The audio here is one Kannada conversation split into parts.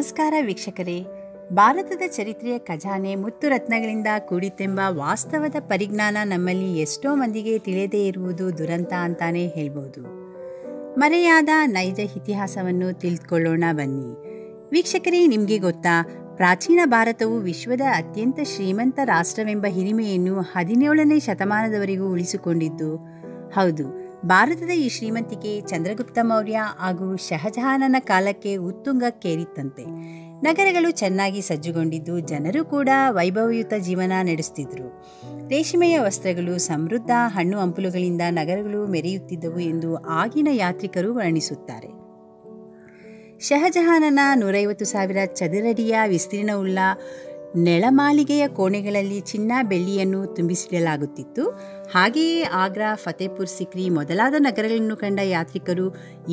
ನಮಸ್ಕಾರ ವೀಕ್ಷಕರೇ. ಭಾರತದ ಚರಿತ್ರೆಯ ಖಜಾನೆ ಮುತ್ತು ರತ್ನಗಳಿಂದ ಕೂಡಿತೆಂಬ ವಾಸ್ತವದ ಪರಿಜ್ಞಾನ ನಮ್ಮಲ್ಲಿ ಎಷ್ಟೋ ಮಂದಿಗೆ ತಿಳಿಯದೇ ಇರುವುದು ದುರಂತ ಅಂತಾನೆ ಹೇಳ್ಬೋದು. ಮರೆಯಾದ ನೈಜ ಇತಿಹಾಸವನ್ನು ತಿಳಿದುಕೊಳ್ಳೋಣ ಬನ್ನಿ. ವೀಕ್ಷಕರೇ, ನಿಮಗೆ ಗೊತ್ತಾ, ಪ್ರಾಚೀನ ಭಾರತವು ವಿಶ್ವದ ಅತ್ಯಂತ ಶ್ರೀಮಂತ ರಾಷ್ಟ್ರವೆಂಬ ಹಿರಿಮೆಯನ್ನು 17ನೇ ಶತಮಾನದವರೆಗೂ ಉಳಿಸಿಕೊಂಡಿದ್ದು. ಹೌದು, ಭಾರತದ ಈ ಶ್ರೀಮಂತಿಕೆ ಚಂದ್ರಗುಪ್ತ ಮೌರ್ಯ ಹಾಗೂ ಶಹಜಹಾನನ ಕಾಲಕ್ಕೆ ಉತ್ತುಂಗಕ್ಕೇರಿತ್ತಂತೆ. ನಗರಗಳು ಚೆನ್ನಾಗಿ ಸಜ್ಜುಗೊಂಡಿದ್ದು, ಜನರು ಕೂಡ ವೈಭವಯುತ ಜೀವನ ನಡೆಸುತ್ತಿದ್ದರು. ರೇಷ್ಮೆಯ ವಸ್ತ್ರಗಳು, ಸಮೃದ್ಧ ಹಣ್ಣು ಹಂಪಲುಗಳಿಂದ ನಗರಗಳು ಮೆರೆಯುತ್ತಿದ್ದವು ಎಂದು ಆಗಿನ ಯಾತ್ರಿಕರು ವರ್ಣಿಸುತ್ತಾರೆ. ಶಹಜಹಾನನ 150,000 ಚದರಡಿಯ ವಿಸ್ತೀರ್ಣವುಳ್ಳ ನೆಲಮಾಳಿಗೆಯ ಕೋಣೆಗಳಲ್ಲಿ ಚಿನ್ನ ಬೆಳ್ಳಿಯನ್ನು ತುಂಬಿಸಿಡಲಾಗುತ್ತಿತ್ತು. ಹಾಗೆಯೇ ಆಗ್ರಾ, ಫತೇಪುರ್ ಸಿಕ್ರಿ ಮೊದಲಾದ ನಗರಗಳನ್ನು ಕಂಡ ಯಾತ್ರಿಕರು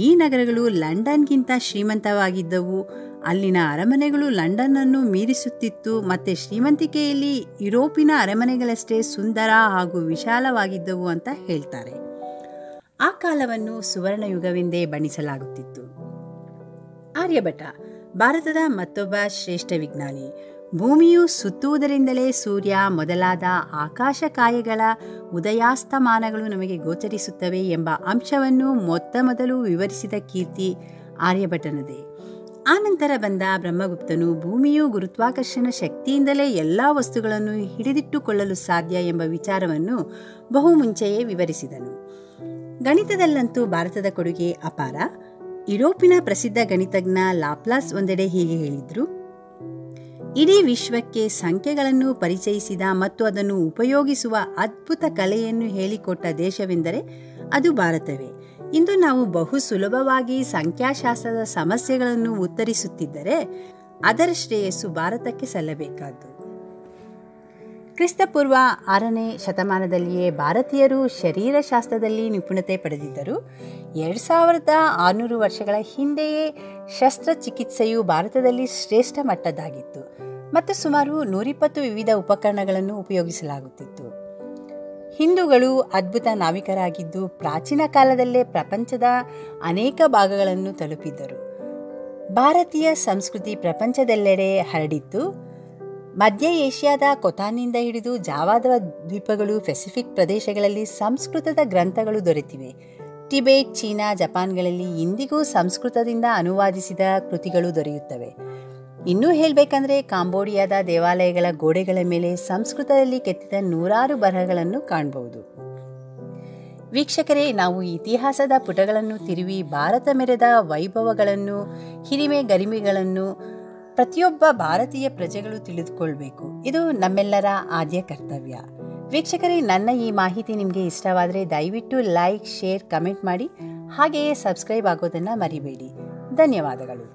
ಈ ನಗರಗಳು ಲಂಡನ್ಗಿಂತ ಶ್ರೀಮಂತವಾಗಿದ್ದವು, ಅಲ್ಲಿನ ಅರಮನೆಗಳು ಲಂಡನ್ನನ್ನು ಮೀರಿಸುತ್ತಿತ್ತು ಮತ್ತು ಶ್ರೀಮಂತಿಕೆಯಲ್ಲಿ ಯುರೋಪಿನ ಅರಮನೆಗಳಷ್ಟೇ ಸುಂದರ ಹಾಗೂ ವಿಶಾಲವಾಗಿದ್ದವು ಅಂತ ಹೇಳ್ತಾರೆ. ಆ ಕಾಲವನ್ನು ಸುವರ್ಣಯುಗವೆಂದೇ ಬಣ್ಣಿಸಲಾಗುತ್ತಿತ್ತು. ಆರ್ಯಭಟ ಭಾರತದ ಮತ್ತೊಬ್ಬ ಶ್ರೇಷ್ಠ ವಿಜ್ಞಾನಿ. ಭೂಮಿಯು ಸುತ್ತುವುದರಿಂದಲೇ ಸೂರ್ಯ ಮೊದಲಾದ ಆಕಾಶಕಾಯಗಳ ಉದಯಾಸ್ತಮಾನಗಳು ನಮಗೆ ಗೋಚರಿಸುತ್ತವೆ ಎಂಬ ಅಂಶವನ್ನು ಮೊದಲು ವಿವರಿಸಿದ ಕೀರ್ತಿ ಆರ್ಯಭಟನದೇ. ಆನಂತರ ಬಂದ ಬ್ರಹ್ಮಗುಪ್ತನು ಭೂಮಿಯು ಗುರುತ್ವಾಕರ್ಷಣ ಶಕ್ತಿಯಿಂದಲೇ ಎಲ್ಲ ವಸ್ತುಗಳನ್ನು ಹಿಡಿದಿಟ್ಟುಕೊಳ್ಳಲು ಸಾಧ್ಯ ಎಂಬ ವಿಚಾರವನ್ನು ಬಹು ಮುಂಚೆಯೇ ವಿವರಿಸಿದನು. ಗಣಿತದಲ್ಲಂತೂ ಭಾರತದ ಕೊಡುಗೆ ಅಪಾರ. ಯುರೋಪಿನ ಪ್ರಸಿದ್ಧ ಗಣಿತಜ್ಞ ಲಾಪ್ಲಾಸ್ ಒಂದೆಡೆ ಹೀಗೆ ಹೇಳಿದ್ರು: ಇಡೀ ವಿಶ್ವಕ್ಕೆ ಸಂಖ್ಯೆಗಳನ್ನು ಪರಿಚಯಿಸಿದ ಮತ್ತು ಅದನ್ನು ಉಪಯೋಗಿಸುವ ಅದ್ಭುತ ಕಲೆಯನ್ನು ಹೇಳಿಕೊಟ್ಟ ದೇಶವೆಂದರೆ ಅದು ಭಾರತವೇ. ಇಂದು ನಾವು ಬಹು ಸುಲಭವಾಗಿ ಸಂಖ್ಯಾಶಾಸ್ತ್ರದ ಸಮಸ್ಯೆಗಳನ್ನು ಉತ್ತರಿಸುತ್ತಿದ್ದರೆ ಅದರ ಶ್ರೇಯಸ್ಸು ಭಾರತಕ್ಕೆ ಸಲ್ಲಬೇಕಾದ್ದು. ಕ್ರಿಸ್ತಪೂರ್ವ 6ನೇ ಶತಮಾನದಲ್ಲಿಯೇ ಭಾರತೀಯರು ಶರೀರಶಾಸ್ತ್ರದಲ್ಲಿ ನಿಪುಣತೆ ಪಡೆದಿದ್ದರು. 2600 ವರ್ಷಗಳ ಹಿಂದೆಯೇ ಶಸ್ತ್ರಚಿಕಿತ್ಸೆಯು ಭಾರತದಲ್ಲಿ ಶ್ರೇಷ್ಠ ಮಟ್ಟದ್ದಾಗಿತ್ತು ಮತ್ತು ಸುಮಾರು 120 ವಿವಿಧ ಉಪಕರಣಗಳನ್ನು ಉಪಯೋಗಿಸಲಾಗುತ್ತಿತ್ತು. ಹಿಂದೂಗಳು ಅದ್ಭುತ ನಾವಿಕರಾಗಿದ್ದು ಪ್ರಾಚೀನ ಕಾಲದಲ್ಲೇ ಪ್ರಪಂಚದ ಅನೇಕ ಭಾಗಗಳನ್ನು ತಲುಪಿದ್ದರು. ಭಾರತೀಯ ಸಂಸ್ಕೃತಿ ಪ್ರಪಂಚದೆಲ್ಲೆಡೆ ಹರಡಿತ್ತು. ಮಧ್ಯ ಏಷ್ಯಾದ ಕೊತಾನಿಂದ ಹಿಡಿದು ಜಾವಾದ ದ್ವೀಪಗಳು, ಪೆಸಿಫಿಕ್ ಪ್ರದೇಶಗಳಲ್ಲಿ ಸಂಸ್ಕೃತದ ಗ್ರಂಥಗಳು ದೊರೆತಿವೆ. ಟಿಬೆಟ್, ಚೀನಾ, ಜಪಾನ್ಗಳಲ್ಲಿ ಇಂದಿಗೂ ಸಂಸ್ಕೃತದಿಂದ ಅನುವಾದಿಸಿದ ಕೃತಿಗಳು ದೊರೆಯುತ್ತವೆ. ಇನ್ನೂ ಹೇಳಬೇಕಂದ್ರೆ ಕಾಂಬೋಡಿಯಾದ ದೇವಾಲಯಗಳ ಗೋಡೆಗಳ ಮೇಲೆ ಸಂಸ್ಕೃತದಲ್ಲಿ ಕೆತ್ತಿದ 100 ಬರಹಗಳನ್ನು ಕಾಣಬಹುದು. ವೀಕ್ಷಕರೇ, ನಾವು ಇತಿಹಾಸದ ಪುಟಗಳನ್ನು ತಿರುವಿ ಭಾರತ ಮೆರೆದ ವೈಭವಗಳನ್ನು, ಹಿರಿಮೆ ಗರಿಮೆಗಳನ್ನು ಪ್ರತಿಯೊಬ್ಬ ಭಾರತೀಯ ಪ್ರಜೆಗಳು ತಿಳಿದುಕೊಳ್ಬೇಕು. ಇದು ನಮ್ಮೆಲ್ಲರ ಆದ್ಯ ಕರ್ತವ್ಯ. ವೀಕ್ಷಕರೇ, ನನ್ನ ಈ ಮಾಹಿತಿ ನಿಮಗೆ ಇಷ್ಟವಾದರೆ ದಯವಿಟ್ಟು ಲೈಕ್, ಶೇರ್, ಕಮೆಂಟ್ ಮಾಡಿ. ಹಾಗೆಯೇ ಸಬ್ಸ್ಕ್ರೈಬ್ ಆಗೋದನ್ನು ಮರಿಬೇಡಿ. ಧನ್ಯವಾದಗಳು.